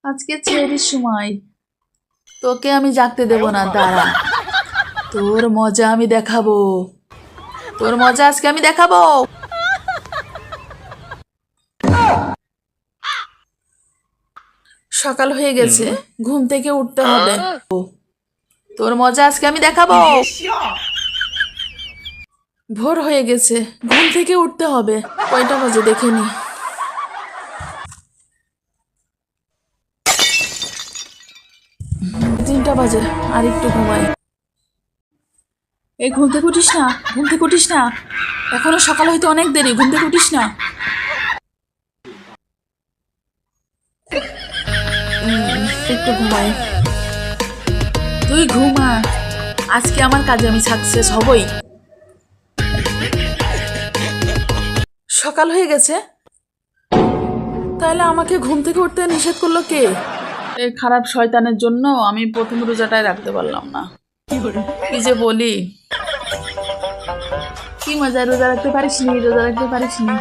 আজকে ছেড়ে সময় তোকে আমি জাগতে দেব না, দাঁড়া। তোর মজা আমি দেখাবো, তোর মজা আজকে আমি দেখাবো। সকাল হয়ে গেছে, ঘুম থেকে উঠতে হবে। তোর মজা আজকে আমি দেখাবো। ভোর হয়ে গেছে, ঘুম থেকে উঠতে হবে। কয়টা বাজে দেখে নি। 3টা বাজে, আর একটু ঘুমাই। এই ঘুম থেকে উঠিস না, ঘুম থেকে উঠিস না, এখনো সকাল হইতে অনেক দেরি, ঘুম থেকে উঠিস না। একটু ঘুমাই। তুই ঘুমা, আজকে আমার কাজে আমি সাকসেস হবই। সকাল হয়ে গেছে, তাহলে আমাকে ঘুম থেকে উঠতে নিষেধ করলো কে? এই খারাপ শয়তানের জন্য আমি প্রথম রোজাটাই রাখতে পারলাম না। কি যে বলি, কি মজা, রোজা রাখতে পারিস নি, রোজা রাখতে পারিস নি।